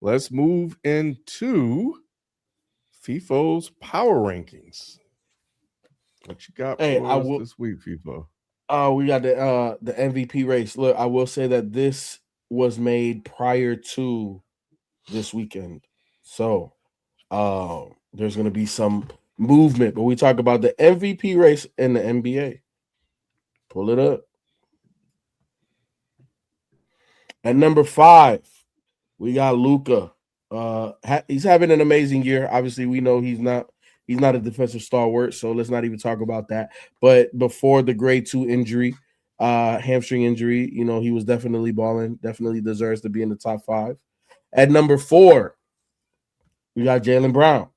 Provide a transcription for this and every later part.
let's move into Feefo's power rankings. What you got for us this week, Feefo? We got the MVP race. Look, I will say that this was made prior to this weekend, so there's going to be some movement. But we talk about the MVP race in the NBA. Pull it up. At number 5, we got Luka. He's having an amazing year. Obviously, we know he's not a defensive stalwart, so let's not even talk about that. But before the grade 2 injury, hamstring injury, he was definitely balling, definitely deserves to be in the top 5. At number 4, we got Jaylen Brown.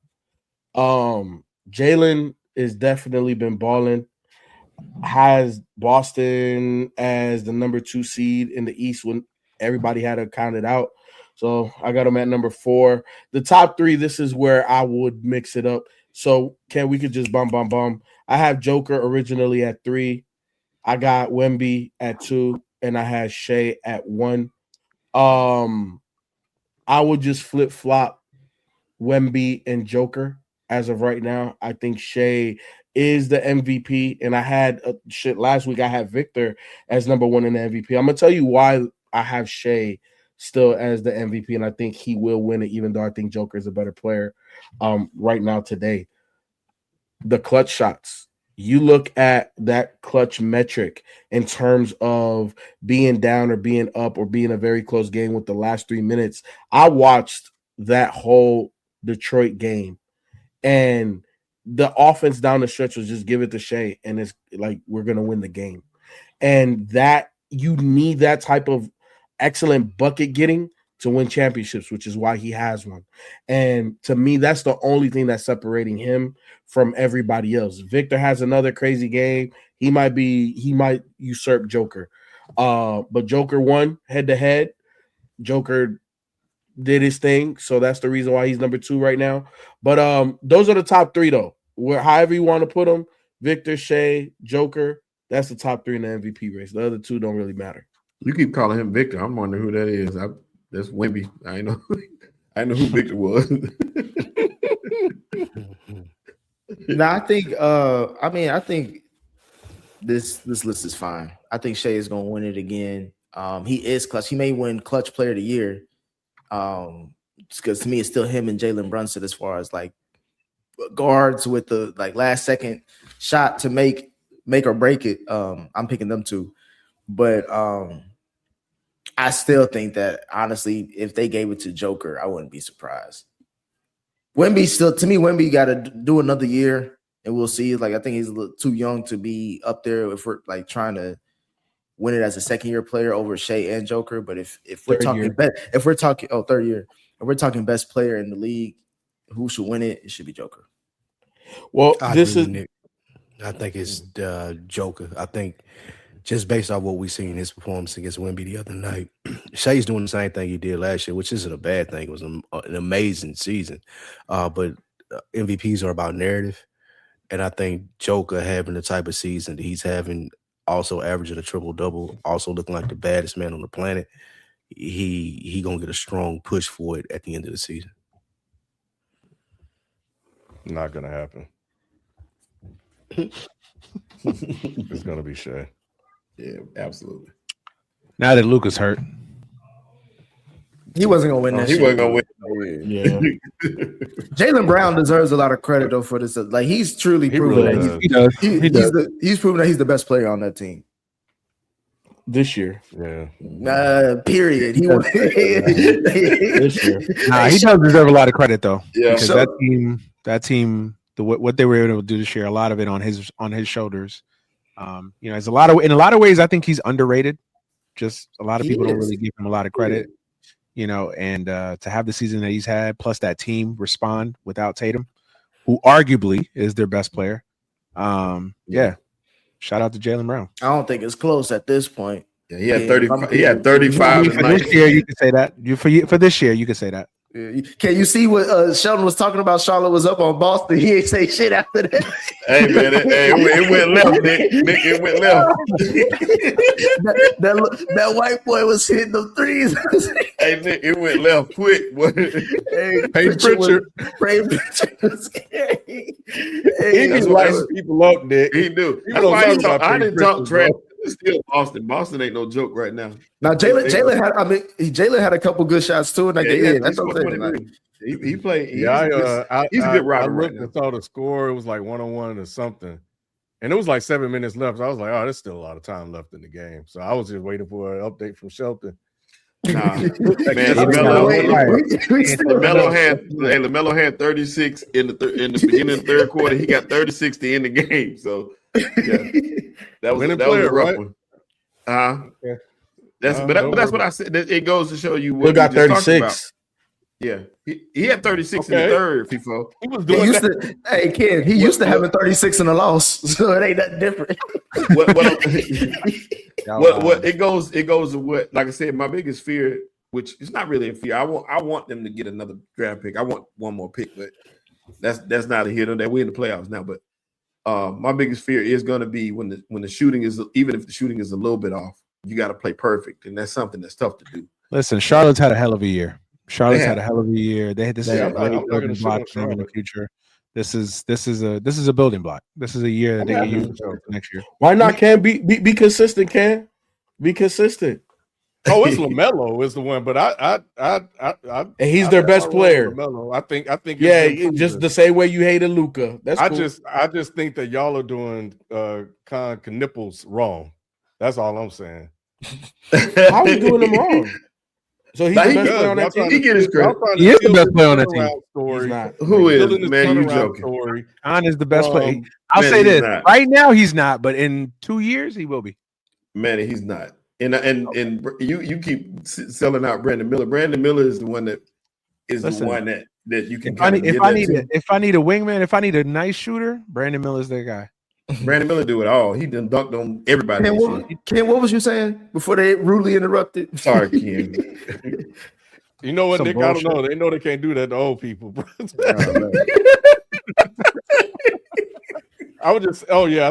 Jaylen has definitely been balling, has Boston as the number 2 seed in the East when everybody had to count it out. So I got him at number 4. The top 3, this is where I would mix it up. So we could just bum. I have Joker originally at 3. I got Wemby at 2, and I had Shaay at 1. I would just flip-flop Wemby and Joker as of right now. I think Shaay is the MVP, and I had last week I had Victor as number 1 in the MVP. I'm going to tell you why I have Shaay still as the MVP, and I think he will win it, even though I think Joker is a better player right now today. The clutch shots. You look at that clutch metric in terms of being down or being up or being a very close game with the last 3 minutes. I watched that whole Detroit game, and the offense down the stretch was just give it to Shaay, and it's like we're going to win the game. And that you need that type of excellent bucket getting to win championships, which is why he has one. And to me, that's the only thing that's separating him from everybody else. Victor has another crazy game. He might usurp Joker. But Joker won head to head. Joker did his thing. So that's the reason why he's number 2 right now. But those are the top 3 though. However you want to put them, Victor, Shaay, Joker, that's the top 3 in the MVP race. The other 2 don't really matter. You keep calling him Victor. I'm wondering who that is. That's Wemby. I know who Victor was. No, I think this list is fine. I think Shaay is gonna win it again. He is clutch. He may win clutch player of the year. Because to me, it's still him and Jalen Brunson as far as like guards with the like last second shot to make or break it. I'm picking them 2. But I still think that honestly, if they gave it to Joker, I wouldn't be surprised. Wemby got to do another year, and we'll see. Like I think he's a little too young to be up there if we're like trying to win it as a second-year player over Shaay and Joker. But if we're talking third year, if we're talking best player in the league, who should win it? It should be Joker. Well, I think it's Joker. I think just based on what we seen in his performance against Wemby the other night, Shay's doing the same thing he did last year, which isn't a bad thing. It was an amazing season. But MVPs are about narrative. And I think Joker having the type of season that he's having, also averaging a triple-double, also looking like the baddest man on the planet, he going to get a strong push for it at the end of the season. Not going to happen. It's going to be Shaay. Yeah, absolutely. Now that Luka's hurt, he wasn't gonna win that. He wasn't gonna win. Yeah. Jaylen Brown deserves a lot of credit though for this. Like he's truly proven that he's proven that he's the best player on that team this year. Yeah. Period. He won this year. Nah, he does deserve a lot of credit though. Yeah. Because that team, what they were able to do this year, a lot of it on his shoulders. There's in a lot of ways, I think he's underrated. Just a lot of people don't really give him a lot of credit. And to have the season that he's had, plus that team respond without Tatum, who arguably is their best player. Shout out to Jaylen Brown. I don't think it's close at this point. Yeah, he had 35. He had 35. For this year, you can say that. For this year, you can say that. Can you see what Sheldon was talking about? Charlotte was up on Boston. He ain't say shit after that. Hey man, it went left, Nick. It went left. that white boy was hitting them threes. Hey Nick, it went left quick. Pritchard was scary. He be lighting people up, Nick. He do. That's why I didn't talk trash. It's still Boston. Boston ain't no joke right now. Now Jaylen had a couple good shots too, and that's what I'm saying. He played. He's a good rider. I looked and saw the score. It was like 1-1 or something, and it was like 7 minutes left. So I was like, "Oh, there's still a lot of time left in the game." So I was just waiting for an update from Shelton. Nah, man, LaMelo had 36 in the beginning of the third quarter. He got 36 to end the game. So yeah, that was a rough one. That's what I said. It goes to show you what we got 36. Yeah, he had 36 in the third. Feefo. He was doing that. Hey, Ken, he used to having 36 in the loss, so it ain't that different. What it goes to what? Like I said, my biggest fear, which is not really a fear. I want them to get another draft pick. I want one more pick, but that's not a hit on that. We're in the playoffs now, but my biggest fear is going to be when the shooting is, even if the shooting is a little bit off, you got to play perfect, and that's something that's tough to do. Listen, Charlotte's had a hell of a year. Charlotte's had a hell of a year. This is a building block for them in the future. This is a building block. This is a year that they can use next year. Why not? Can be consistent? Can be consistent. Oh, it's LaMelo is the one, but I and he's their best player. LaMelo. I think just the same way you hated Luka. That's cool. I just think that y'all are doing Con Knipples wrong. That's all I'm saying. How are you doing them wrong? So he's the best player on that team. He get his credit. He is the best player on that team. He's not. Who is? Man, you joking. Con is the best player. I'll say this. Right now, he's not, but in 2 years, he will be. Man, he's not. And you keep selling out Brandon Miller. Brandon Miller is the one that you can. If I need a wingman, if I need a nice shooter, Brandon Miller's the guy. Brandon Miller do it all. He done dunked on everybody. Ken, what was you saying before they rudely interrupted? Sorry, Ken. You know what, Nick? I don't know. They know they can't do that to old people, bro. I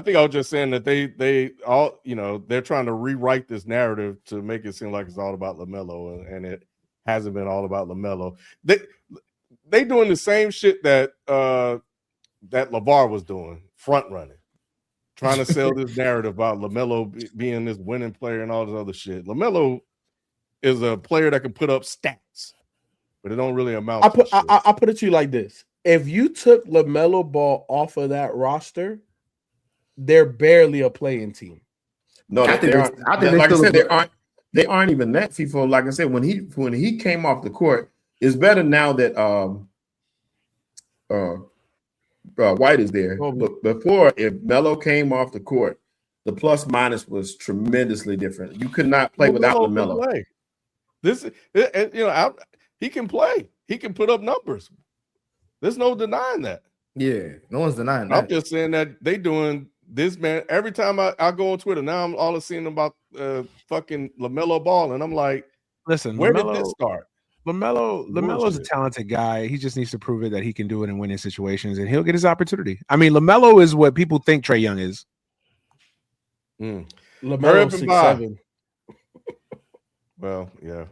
think I was just saying that they all, they're trying to rewrite this narrative to make it seem like it's all about LaMelo, and it hasn't been all about LaMelo. They doing the same shit that LeVar was doing, front running. Trying to sell this narrative about LaMelo being this winning player and all this other shit. LaMelo is a player that can put up stats, but it don't really amount. I put it to you like this: if you took LaMelo Ball off of that roster, they're barely a playing team. No, they aren't even that. Feefo, like I said, when he came off the court, it's better now that White is there. But before, if Melo came off the court, the plus minus was tremendously different. You could not play without LaMelo. He can play. He can put up numbers. There's no denying that. Yeah, no one's denying that. I'm just saying that they doing this, man. Every time I go on Twitter, now I'm all seeing about fucking LaMelo Ball, and I'm like, listen, where did this start? LaMelo's a talented guy. He just needs to prove it that he can do it in winning situations, and he'll get his opportunity. I mean, LaMelo is what people think Trae Young is. LaMelo 6'7". Well, yeah.